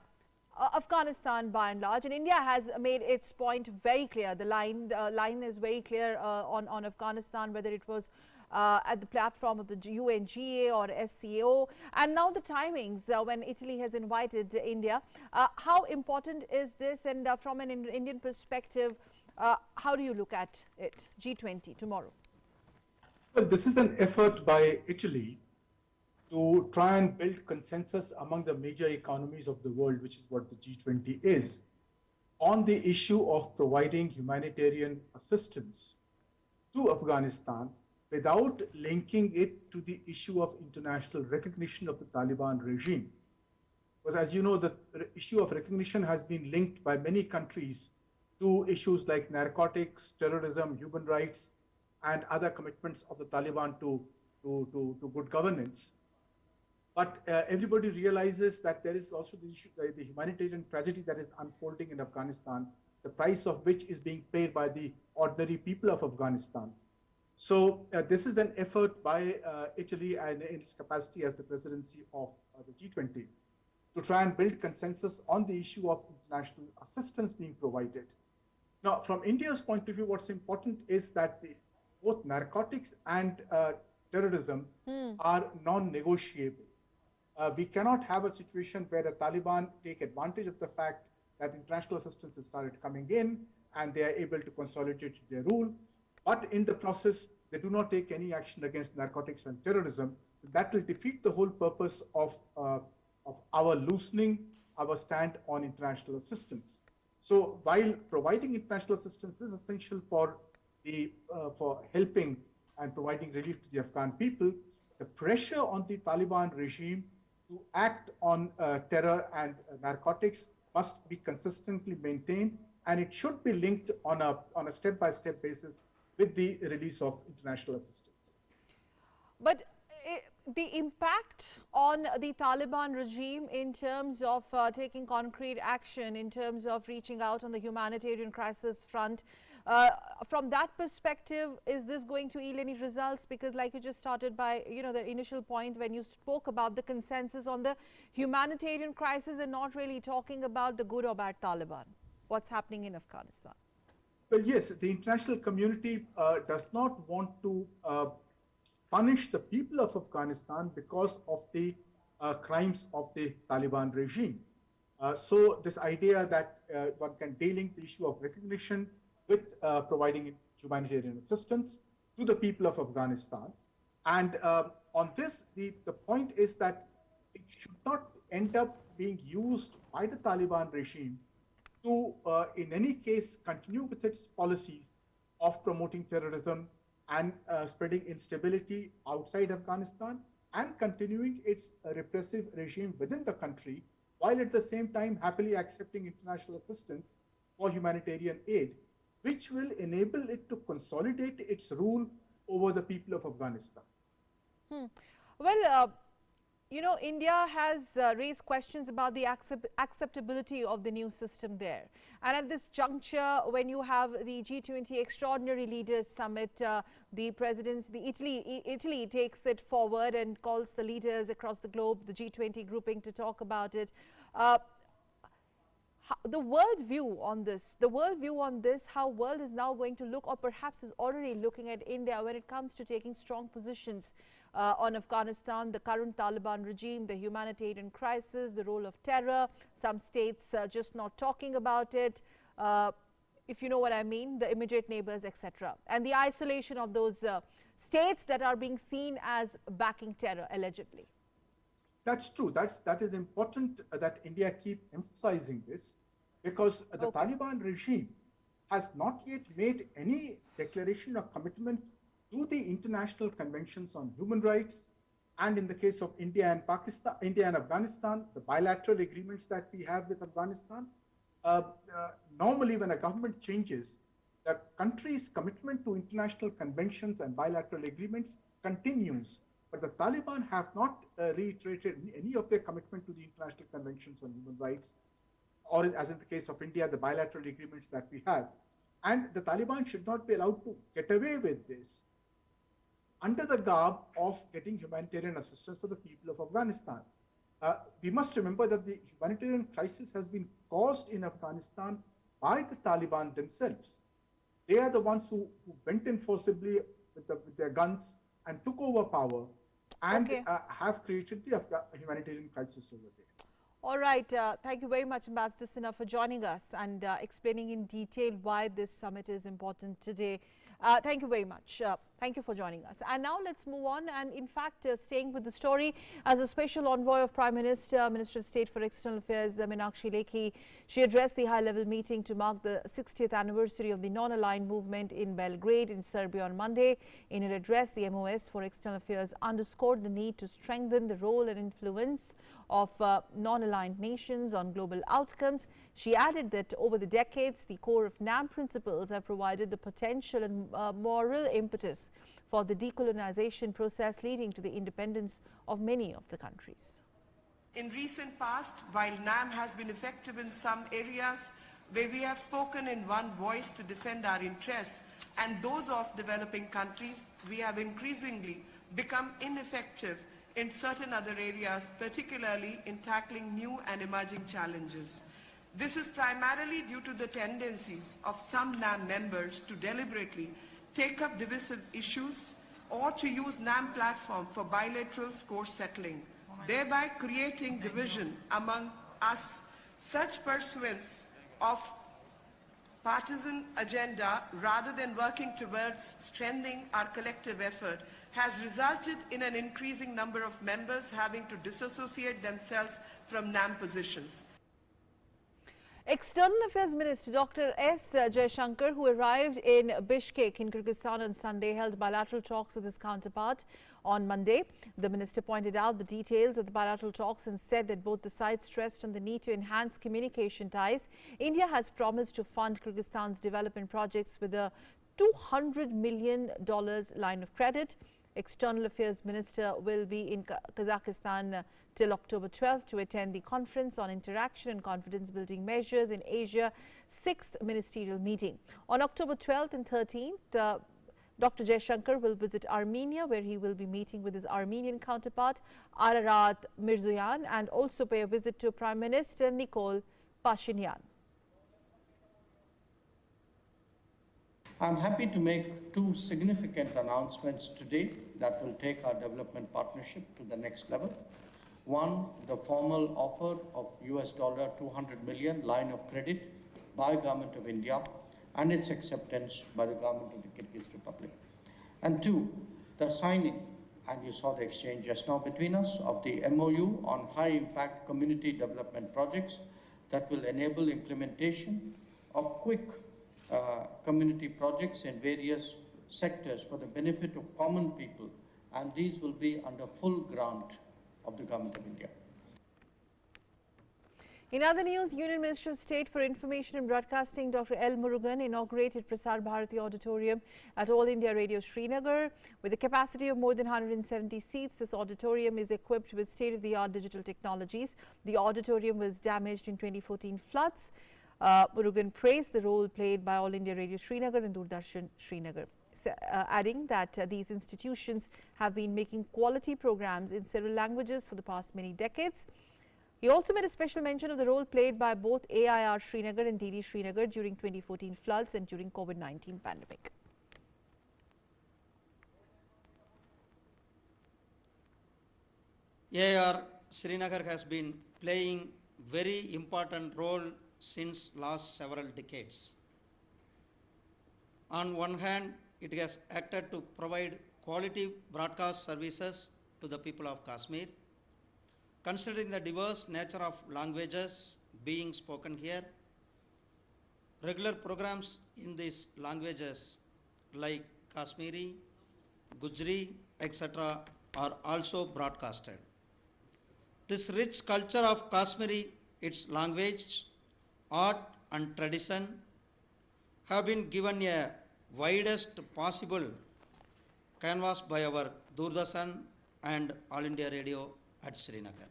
Afghanistan by and large, and India has made its point very clear. The line is very clear on Afghanistan, whether it was at the platform of the UNGA or SCO, and now the timings when Italy has invited India. How important is this, and from an Indian perspective, how do you look at it, G20 tomorrow? Well, this is an effort by Italy to try and build consensus among the major economies of the world, which is what the G20 is, on the issue of providing humanitarian assistance to Afghanistan without linking it to the issue of international recognition of the Taliban regime. Because as you know, the issue of recognition has been linked by many countries to issues like narcotics, terrorism, human rights, and other commitments of the Taliban to good governance. But everybody realizes that there is also the issue, the humanitarian tragedy that is unfolding in Afghanistan, the price of which is being paid by the ordinary people of Afghanistan. So this is an effort by Italy and in its capacity as the presidency of the G20 to try and build consensus on the issue of international assistance being provided. Now, from India's point of view, what's important is that both narcotics and terrorism are non-negotiable. We cannot have a situation where the Taliban take advantage of the fact that international assistance has started coming in and they are able to consolidate their rule. But in the process, they do not take any action against narcotics and terrorism. That will defeat the whole purpose of our loosening our stand on international assistance. So while providing international assistance is essential for helping and providing relief to the Afghan people, the pressure on the Taliban regime to act on terror and narcotics must be consistently maintained, and it should be linked on a step-by-step basis with the release of international assistance. But the impact on the Taliban regime in terms of taking concrete action, in terms of reaching out on the humanitarian crisis front, from that perspective, is this going to yield any results? Because like you just started by, the initial point when you spoke about the consensus on the humanitarian crisis and not really talking about the good or bad Taliban, what's happening in Afghanistan? Well, yes, the international community does not want to punish the people of Afghanistan because of the crimes of the Taliban regime. So this idea that one can de-link the issue of recognition with providing humanitarian assistance to the people of Afghanistan. And on this, the point is that it should not end up being used by the Taliban regime to, in any case, continue with its policies of promoting terrorism and spreading instability outside Afghanistan and continuing its repressive regime within the country, while at the same time happily accepting international assistance for humanitarian aid, which will enable it to consolidate its rule over the people of Afghanistan. Well, India has raised questions about the acceptability of the new system there. And at this juncture, when you have the G20 Extraordinary Leaders Summit, Italy takes it forward and calls the leaders across the globe, the G20 grouping, to talk about it. The world view on this, how world is now going to look, or perhaps is already looking at India when it comes to taking strong positions on Afghanistan, the current Taliban regime, the humanitarian crisis, the role of terror, some states just not talking about it, if you know what I mean, the immediate neighbors, etc. And the isolation of those states that are being seen as backing terror, allegedly. That's true. That is important that India keep emphasizing this, because the Taliban regime has not yet made any declaration or commitment to the international conventions on human rights, and in the case of India and Afghanistan, the bilateral agreements that we have with Afghanistan. Normally, when a government changes, the country's commitment to international conventions and bilateral agreements continues But the Taliban have not reiterated any of their commitment to the international conventions on human rights, or as in the case of India, the bilateral agreements that we have. And the Taliban should not be allowed to get away with this under the garb of getting humanitarian assistance for the people of Afghanistan. We must remember that the humanitarian crisis has been caused in Afghanistan by the Taliban themselves. They are the ones who went in forcibly with their guns and took over power and have created the humanitarian crisis over there. All right. Thank you very much, Ambassador Sinha, for joining us and explaining in detail why this summit is important today. Thank you very much. Thank you for joining us. And now let's move on. And in fact, staying with the story, as a special envoy of Prime Minister, Minister of State for External Affairs, Meenakshi Lekhi, she addressed the high-level meeting to mark the 60th anniversary of the non-aligned movement in Belgrade in Serbia on Monday. In her address, the MOS for External Affairs underscored the need to strengthen the role and influence of non-aligned nations on global outcomes. She added that over the decades, the core of NAM principles have provided the potential and moral impetus for the decolonization process, leading to the independence of many of the countries. In recent past, while NAM has been effective in some areas where we have spoken in one voice to defend our interests and those of developing countries, we have increasingly become ineffective in certain other areas, particularly in tackling new and emerging challenges. This is primarily due to the tendencies of some NAM members to deliberately take up divisive issues or to use NAM platform for bilateral score settling, thereby creating division among us. Such pursuance of partisan agenda rather than working towards strengthening our collective effort has resulted in an increasing number of members having to disassociate themselves from NAM positions. External Affairs Minister Dr. S. Jaishankar, who arrived in Bishkek in Kyrgyzstan on Sunday, held bilateral talks with his counterpart on Monday. The minister pointed out the details of the bilateral talks and said that both the sides stressed on the need to enhance communication ties. India has promised to fund Kyrgyzstan's development projects with a $200 million line of credit. External Affairs Minister will be in Kazakhstan till October 12th to attend the Conference on Interaction and Confidence Building Measures in Asia 6th Ministerial Meeting. On October 12th and 13th, Dr. Jaishankar will visit Armenia, where he will be meeting with his Armenian counterpart Ararat Mirzoyan, and also pay a visit to Prime Minister Nikol Pashinyan. I'm happy to make two significant announcements today that will take our development partnership to the next level. One, the formal offer of $200 million line of credit by Government of India and its acceptance by the Government of the Kyrgyz Republic. And two, the signing, and you saw the exchange just now between us, of the MOU on high-impact community development projects that will enable implementation of quick community projects in various sectors for the benefit of common people, and these will be under full grant of the Government of India. In other news, Union Minister of State for Information and Broadcasting Dr. L. Murugan inaugurated Prasar Bharati Auditorium at All India Radio Srinagar. With a capacity of more than 170 seats, this auditorium is equipped with state-of-the-art digital technologies. The auditorium was damaged in 2014 floods. Murugan praised the role played by All India Radio Srinagar and Doordarshan Srinagar, adding that these institutions have been making quality programs in several languages for the past many decades. He also made a special mention of the role played by both AIR Srinagar and DD Srinagar during 2014 floods and during COVID-19 pandemic. AIR Srinagar has been playing very important role since last several decades. On one hand, it has acted to provide quality broadcast services to the people of Kashmir. Considering the diverse nature of languages being spoken here, regular programs in these languages like Kashmiri, Gujri, etc. are also broadcasted. This rich culture of Kashmiri, its language, art and tradition have been given a widest possible canvas by our Doordarshan and All India Radio at Srinagar.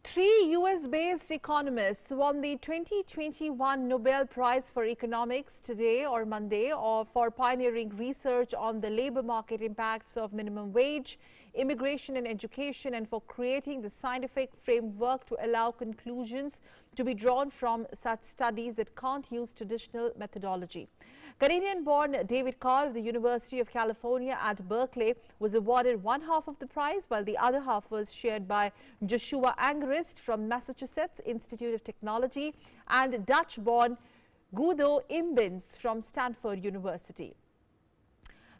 3 US-based economists won the 2021 Nobel Prize for Economics today or Monday for pioneering research on the labor market impacts of minimum wage, immigration and education, and for creating the scientific framework to allow conclusions to be drawn from such studies that can't use traditional methodology. Canadian-born David Carr of the University of California at Berkeley was awarded one half of the prize, while the other half was shared by Joshua Angerist from Massachusetts Institute of Technology and Dutch-born Guido Imbens from Stanford University.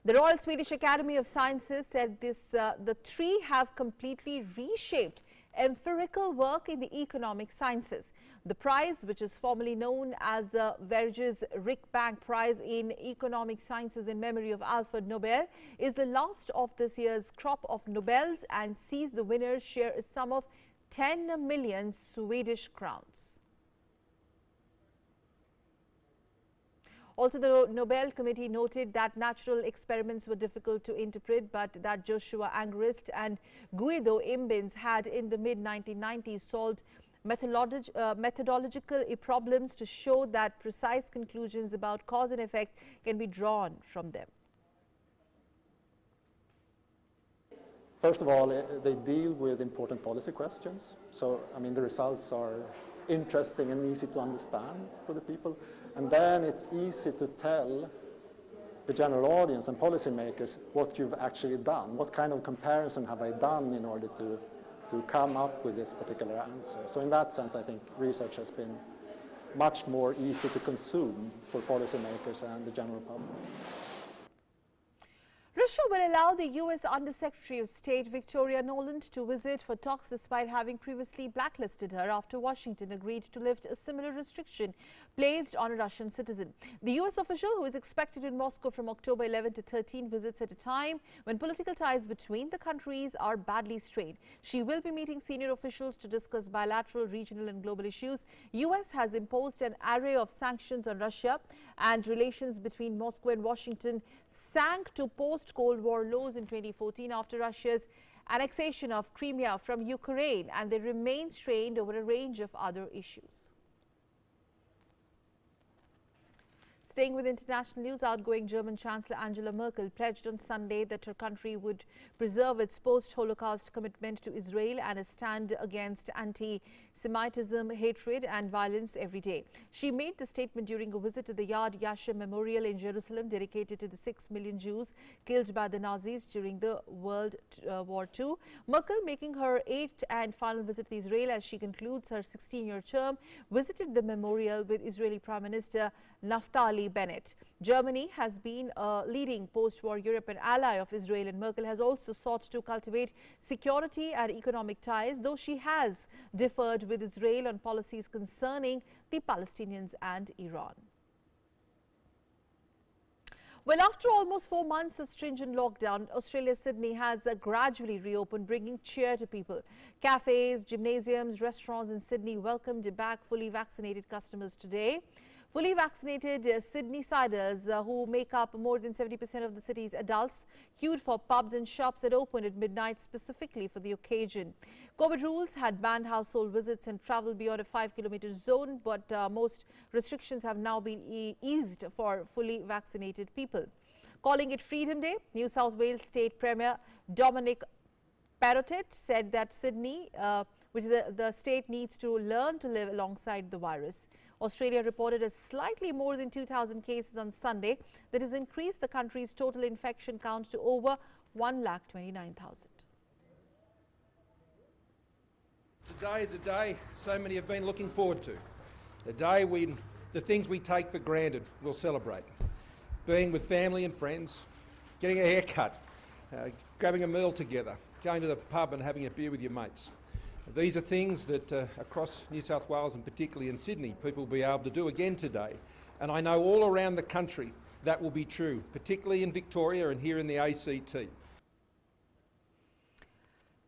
The Royal Swedish Academy of Sciences said the three have completely reshaped empirical work in the economic sciences. The prize, which is formally known as the Verges Riksbank Prize in Economic Sciences in memory of Alfred Nobel, is the last of this year's crop of Nobels and sees the winners share a sum of 10 million Swedish crowns. Also, the Nobel Committee noted that natural experiments were difficult to interpret, but that Joshua Angerist and Guido Imbens had in the mid-1990s solved methodological problems to show that precise conclusions about cause and effect can be drawn from them. First of all, they deal with important policy questions. So, I mean, the results are interesting and easy to understand for the people. And then it's easy to tell the general audience and policymakers what you've actually done. What kind of comparison have I done in order to come up with this particular answer? So in that sense, I think research has been much more easy to consume for policymakers and the general public. Russia will allow the U.S. Undersecretary of State Victoria Nuland to visit for talks despite having previously blacklisted her after Washington agreed to lift a similar restriction placed on a Russian citizen. The U.S. official, who is expected in Moscow from October 11 to 13, visits at a time when political ties between the countries are badly strained. She will be meeting senior officials to discuss bilateral, regional and global issues. U.S. has imposed an array of sanctions on Russia, and relations between Moscow and Washington sank to post-Cold War lows in 2014 after Russia's annexation of Crimea from Ukraine, and they remain strained over a range of other issues. Staying with international news, outgoing German Chancellor Angela Merkel pledged on Sunday that her country would preserve its post-Holocaust commitment to Israel and a stand against anti-Semitism, hatred and violence every day. She made the statement during a visit to the Yad Vashem Memorial in Jerusalem, dedicated to the 6 million Jews killed by the Nazis during the World War II. Merkel, making her 8th and final visit to Israel as she concludes her 16-year term, visited the memorial with Israeli Prime Minister Naftali Bennett. Germany has been a leading post-war European ally of Israel, and Merkel has also sought to cultivate security and economic ties, though she has differed with Israel on policies concerning the Palestinians and Iran. Well, after almost 4 months of stringent lockdown, Australia's Sydney has gradually reopened, bringing cheer to people. Cafes, gymnasiums, restaurants in Sydney welcomed back fully vaccinated customers today. Fully vaccinated Sydneysiders who make up more than 70% of the city's adults queued for pubs and shops that opened at midnight specifically for the occasion. COVID rules had banned household visits and travel beyond a 5-kilometre zone, but most restrictions have now been eased for fully vaccinated people. Calling it Freedom Day, New South Wales State Premier Dominic Perrottet said that Sydney, which is the state, needs to learn to live alongside the virus. Australia reported a slightly more than 2,000 cases on Sunday. That has increased the country's total infection count to over 1,29,000. Today is a day so many have been looking forward to. A day when the things we take for granted we'll celebrate. Being with family and friends, getting a haircut, grabbing a meal together, going to the pub and having a beer with your mates. These are things that across New South Wales and particularly in Sydney, people will be able to do again today. And I know all around the country that will be true, particularly in Victoria and here in the ACT.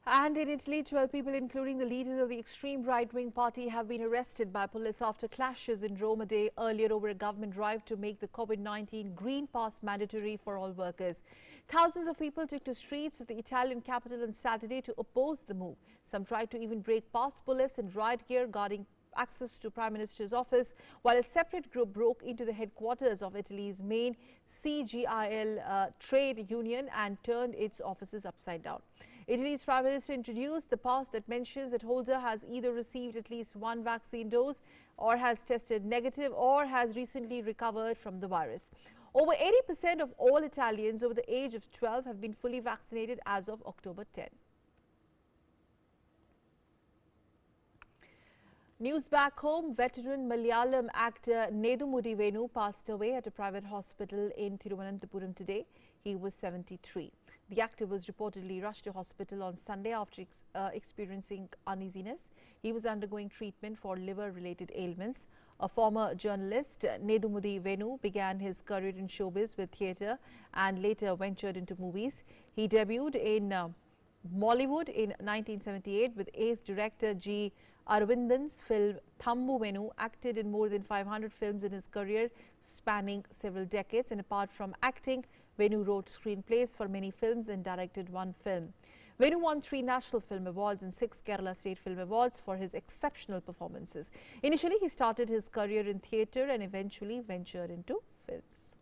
And in Italy, 12 people, including the leaders of the extreme right-wing party, have been arrested by police after clashes in Rome a day earlier over a government drive to make the COVID-19 Green Pass mandatory for all workers. Thousands of people took to streets of the Italian capital on Saturday to oppose the move. Some tried to even break past police in riot gear guarding access to Prime Minister's office, while a separate group broke into the headquarters of Italy's main CGIL trade union and turned its offices upside down. Italy's Prime Minister introduced the pass that mentions that holder has either received at least one vaccine dose or has tested negative or has recently recovered from the virus. Over 80% of all Italians over the age of 12 have been fully vaccinated as of October 10. News back home, veteran Malayalam actor Nedumudi Venu passed away at a private hospital in Thiruvananthapuram today. He was 73. The actor was reportedly rushed to hospital on Sunday after experiencing uneasiness. He was undergoing treatment for liver-related ailments. A former journalist, Nedumudi Venu, began his career in showbiz with theatre and later ventured into movies. He debuted in Mollywood in 1978 with ace director G. Arvindan's film Thambu Venu, acted in more than 500 films in his career spanning several decades, and apart from acting, Venu wrote screenplays for many films and directed one film. Venu won 3 National Film Awards and 6 Kerala State Film Awards for his exceptional performances. Initially, he started his career in theatre and eventually ventured into films.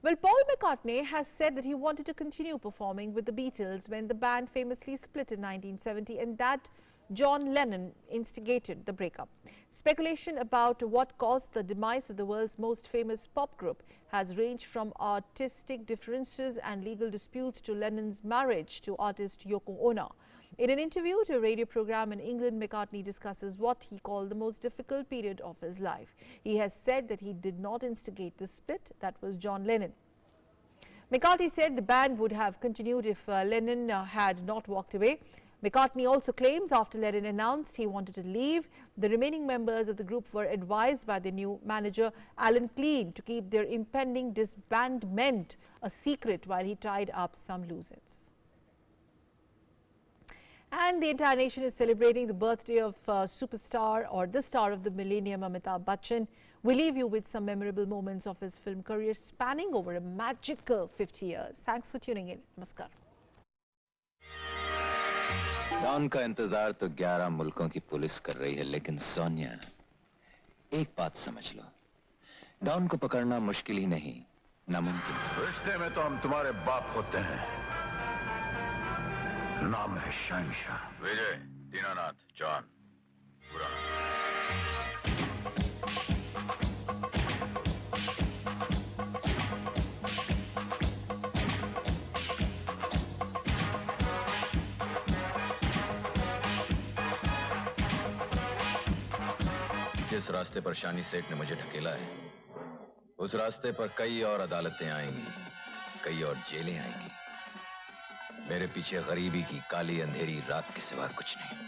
Well, Paul McCartney has said that he wanted to continue performing with the Beatles when the band famously split in 1970, and that John Lennon instigated the breakup. Speculation about what caused the demise of the world's most famous pop group has ranged from artistic differences and legal disputes to Lennon's marriage to artist Yoko Ono. In an interview to a radio program in England, McCartney discusses what he called the most difficult period of his life. He has said that he did not instigate the split, that was John Lennon. McCartney said the band would have continued if Lennon had not walked away. McCartney also claims after Lennon announced he wanted to leave, the remaining members of the group were advised by the new manager Alan Clean to keep their impending disbandment a secret while he tied up some loose ends. And the entire nation is celebrating the birthday of superstar or the star of the millennium, Amitabh Bachchan. We leave you with some memorable moments of his film career spanning over a magical 50 years. Thanks for tuning in. Namaskar. Don का इंतजार तो 11 मुल्कों की police कर रही है, लेकिन सोनिया, एक बात समझ लो, डॉन को पकड़ना मुश्किल ही नहीं, नामुमकिन। रिश्ते में तो हम तुम्हारे बाप होते हैं, नाम है शहंशाह। विजय, दीनानाथ, जॉन, जिस रास्ते पर शानी सेठ ने मुझे ढकेला है, उस रास्ते पर कई और अदालतें आएंगी, कई और जेलें आएंगी। मेरे पीछे गरीबी की काली अंधेरी रात के सिवा कुछ नहीं।